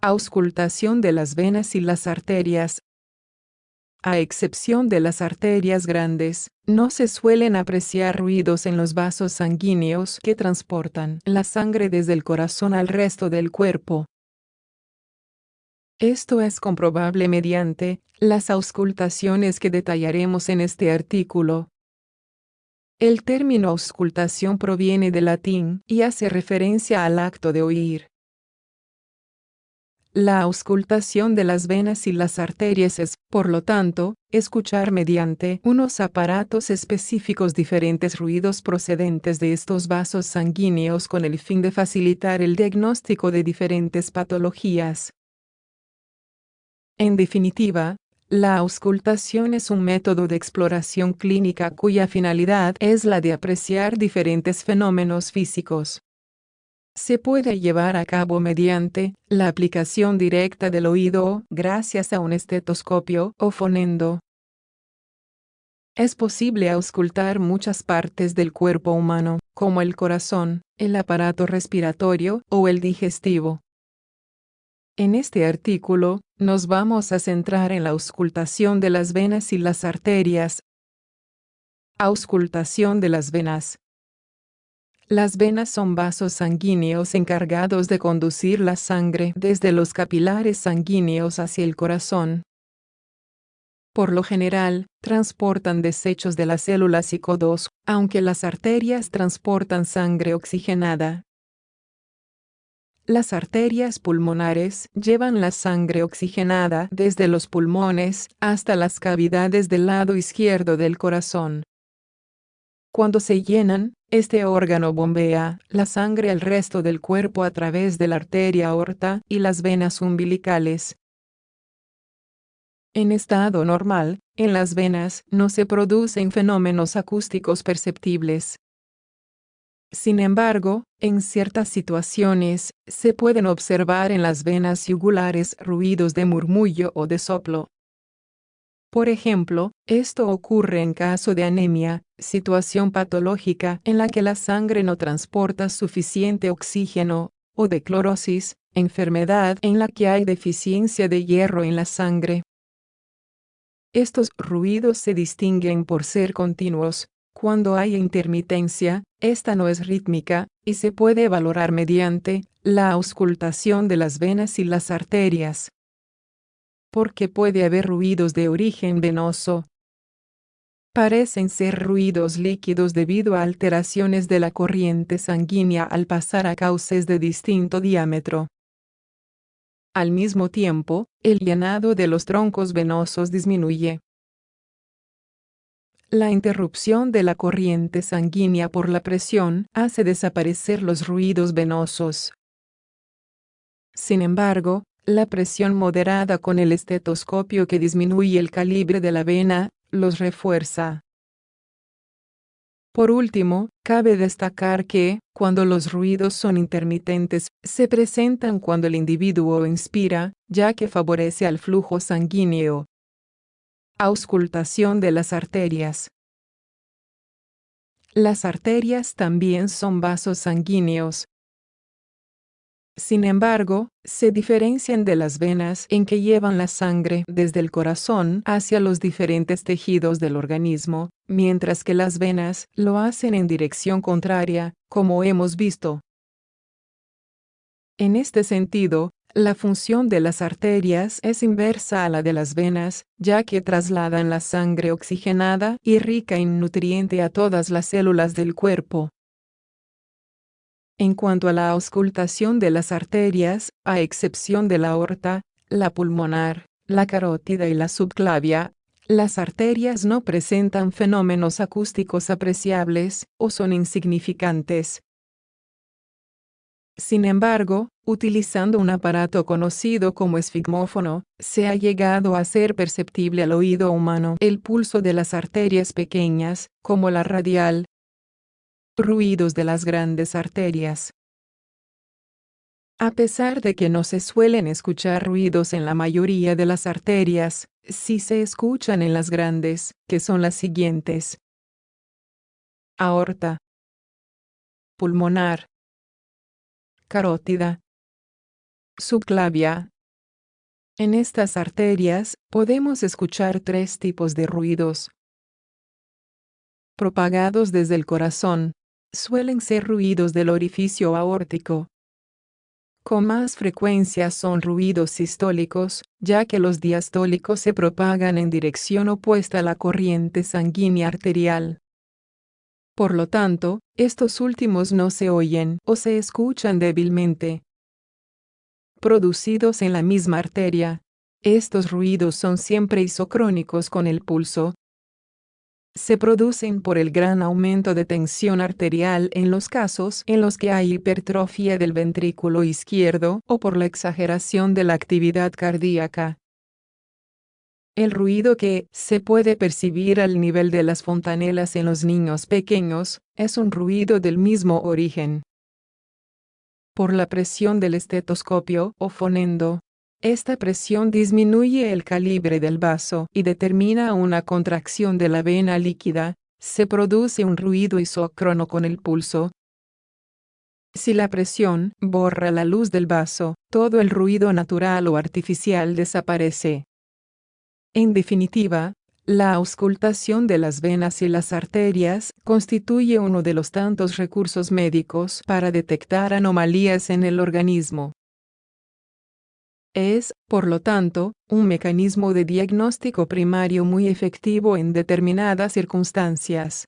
Auscultación de las venas y las arterias. A excepción de las arterias grandes, no se suelen apreciar ruidos en los vasos sanguíneos que transportan la sangre desde el corazón al resto del cuerpo. Esto es comprobable mediante las auscultaciones que detallaremos en este artículo. El término auscultación proviene del latín y hace referencia al acto de oír. La auscultación de las venas y las arterias es, por lo tanto, escuchar mediante unos aparatos específicos diferentes ruidos procedentes de estos vasos sanguíneos con el fin de facilitar el diagnóstico de diferentes patologías. En definitiva, la auscultación es un método de exploración clínica cuya finalidad es la de apreciar diferentes fenómenos físicos. Se puede llevar a cabo mediante la aplicación directa del oído gracias a un estetoscopio o fonendo. Es posible auscultar muchas partes del cuerpo humano, como el corazón, el aparato respiratorio o el digestivo. En este artículo, nos vamos a centrar en la auscultación de las venas y las arterias. Auscultación de las venas. Las venas son vasos sanguíneos encargados de conducir la sangre desde los capilares sanguíneos hacia el corazón. Por lo general, transportan desechos de las células y CO2, aunque las arterias transportan sangre oxigenada. Las arterias pulmonares llevan la sangre oxigenada desde los pulmones hasta las cavidades del lado izquierdo del corazón. Cuando se llenan, este órgano bombea la sangre al resto del cuerpo a través de la arteria aorta y las venas umbilicales. En estado normal, en las venas no se producen fenómenos acústicos perceptibles. Sin embargo, en ciertas situaciones, se pueden observar en las venas yugulares ruidos de murmullo o de soplo. Por ejemplo, esto ocurre en caso de anemia, situación patológica en la que la sangre no transporta suficiente oxígeno, o de clorosis, enfermedad en la que hay deficiencia de hierro en la sangre. Estos ruidos se distinguen por ser continuos. Cuando hay intermitencia, esta no es rítmica, y se puede valorar mediante la auscultación de las venas y las arterias. Porque puede haber ruidos de origen venoso. Parecen ser ruidos líquidos debido a alteraciones de la corriente sanguínea al pasar a cauces de distinto diámetro. Al mismo tiempo, el llenado de los troncos venosos disminuye. La interrupción de la corriente sanguínea por la presión hace desaparecer los ruidos venosos. Sin embargo, la presión moderada con el estetoscopio que disminuye el calibre de la vena, los refuerza. Por último, cabe destacar que, cuando los ruidos son intermitentes, se presentan cuando el individuo inspira, ya que favorece al flujo sanguíneo. Auscultación de las arterias. Las arterias también son vasos sanguíneos. Sin embargo, se diferencian de las venas en que llevan la sangre desde el corazón hacia los diferentes tejidos del organismo, mientras que las venas lo hacen en dirección contraria, como hemos visto. En este sentido, la función de las arterias es inversa a la de las venas, ya que trasladan la sangre oxigenada y rica en nutriente a todas las células del cuerpo. En cuanto a la auscultación de las arterias, a excepción de la aorta, la pulmonar, la carótida y la subclavia, las arterias no presentan fenómenos acústicos apreciables, o son insignificantes. Sin embargo, utilizando un aparato conocido como esfigmófono, se ha llegado a hacer perceptible al oído humano el pulso de las arterias pequeñas, como la radial. Ruidos de las grandes arterias. A pesar de que no se suelen escuchar ruidos en la mayoría de las arterias, sí se escuchan en las grandes, que son las siguientes. aorta, pulmonar, carótida, subclavia. En estas arterias, podemos escuchar tres tipos de ruidos propagados desde el corazón. Suelen ser ruidos del orificio aórtico. Con más frecuencia son ruidos sistólicos, ya que los diastólicos se propagan en dirección opuesta a la corriente sanguínea arterial. Por lo tanto, estos últimos no se oyen o se escuchan débilmente. Producidos en la misma arteria, estos ruidos son siempre isocrónicos con el pulso. Se producen por el gran aumento de tensión arterial en los casos en los que hay hipertrofia del ventrículo izquierdo o por la exageración de la actividad cardíaca. El ruido que se puede percibir al nivel de las fontanelas en los niños pequeños es un ruido del mismo origen. Por la presión del estetoscopio o fonendo. Esta presión disminuye el calibre del vaso y determina una contracción de la vena líquida. Se produce un ruido isócrono con el pulso. Si la presión borra la luz del vaso, todo el ruido natural o artificial desaparece. En definitiva, la auscultación de las venas y las arterias constituye uno de los tantos recursos médicos para detectar anomalías en el organismo. Es, por lo tanto, un mecanismo de diagnóstico primario muy efectivo en determinadas circunstancias.